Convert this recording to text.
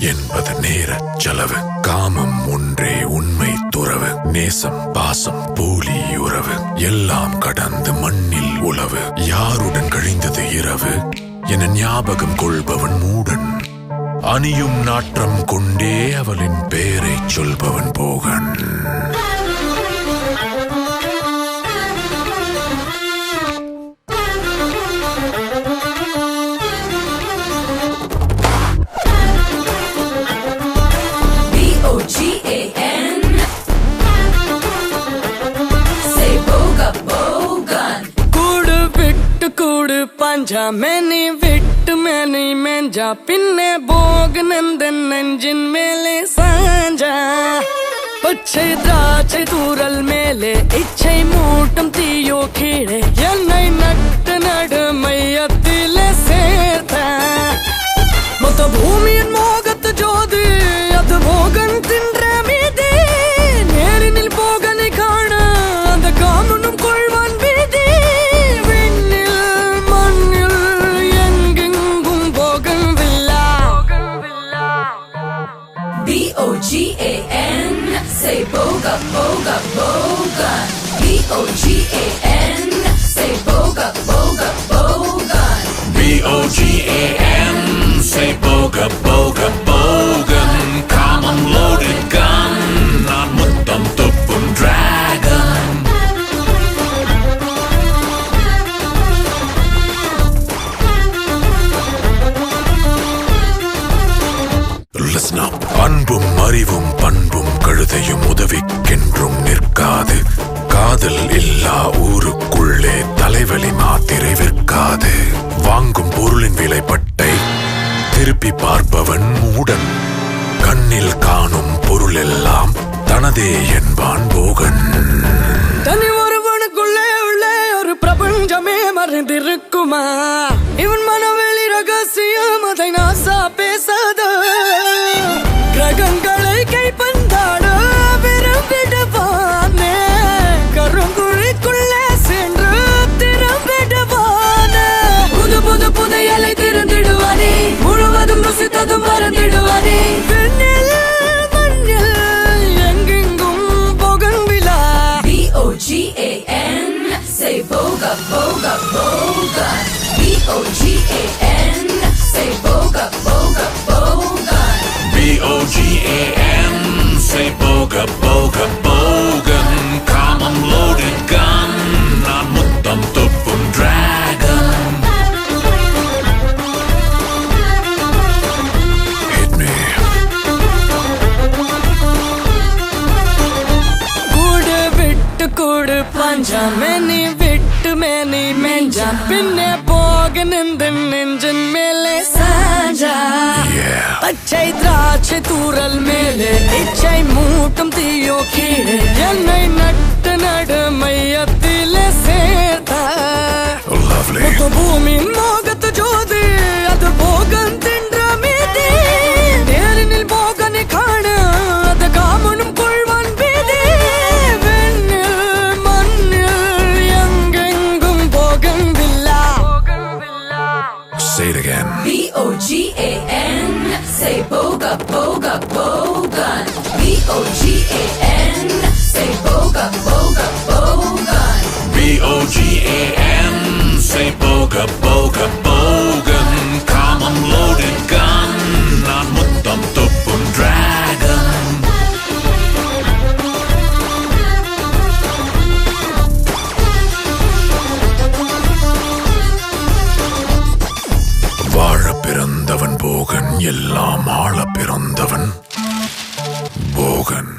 என்பது நேரச் செலவு. காமம் ஒன்றே உண்மை துறவு. நேசம் பாசம் போலி உறவு எல்லாம் கடந்து மண்ணில் உழவு. யாருடன் கழிந்தது இரவு என ஞாபகம் கொள்பவன் மூடன். அணியும் நாற்றம் கொண்டே அவளின் பெயரை சொல்பவன் போகன். मैंने विट्टु मैंने मेंजा पिन्ने बोग नंदन नंजिन मेले सांजा पच्छे द्राक्षे तूरल मेले इच्छे मूटम तीयो खीड़े यन्नै नट्ट नड मैयत्तिले सेर्ता मत भूमियन मोगत जोदी अद भोगन तिंड्रे मीदी नेरिनिल बोगने काण अंद कामुनुम कोळ्वान बीदी B-O-G-A-N, say boga, boga, bogan. B-O-G-A-N, say boga, boga, bogan. B-O-G-A-N, say boga, boga, bogan. Common loaded gun, not muttam tuppum dragon. Listen up. அன்பும் அறிவும் பண்பும் கழுதையும் உதவிக்கென்றும் நிற்காது. காதல் இல்லா ஊருக்குள்ளே தலைவலி மாத்திரை விற்காது. வாங்கும் பொருளின் விலைப்பட்டை திருப்பி பார்ப்பவன் மூடன். கண்ணில் காணும் பொருள் எல்லாம் தனதே என்பான் போகன். தனி ஒருவனுக்குள்ளே உள்ளே ஒரு பிரபஞ்சமே மறைந்திருக்குமா? இவன் மனவெளி ரகசியம் அதை நாசா பேசாத. கிரகங்களை கைப்பந்தாட விரும்பிடுவானே. கருங்குழிக்குள்ளே சென்று திரும்பிடுவானே. புது புது புதையலை திறந்திடுவானே. முழுவதும் ருசித்ததும் மறந்திடுவானே. பெண்ணில் மண்ணில் எங்கெங்கும் போகன் விழா. B-O-G-A-N, say boga, boga, bogan. B-O-G-A-N, say boga, boga, bogan. B-O-G-A-N, say boga, boga, bogan. Common loaded gun, not muttam tuppum dragon. Hit me. கூடு விட்டு கூடு பஞ்சா மேனி விட்டு மேனி மெஞ்சா பின்னே போக நின்று நெஞ்சின் மேலே சாஞ்சா. பச்சை திராட்சை தூரல் மேலே இச்சை மூட்டும் தீயோ கீழே என்னை நட்டு நடு மையத்திலே சேர்த்தா. பூமியின் மோகத்து ஜோதி அது போகன் தின்ற மீதி. நேரினில் போகனை காண அது காமனும் கொள்வான் பீதி. வெண்ணில் மண்ணில் எங்கெங்கும் Bogan villa. Say it again. B-O-G-A-N, say boga, boga, bogan. B-O-G-A-N, say boga, boga, bogan. B-O-G-A-N, say boga, boga, bogan. Common loaded gun, not muttam tuppum dragon. வாழ பிறந்தவன் போகன், எல்லாம் ஆள பிறந்தவன் போகன்.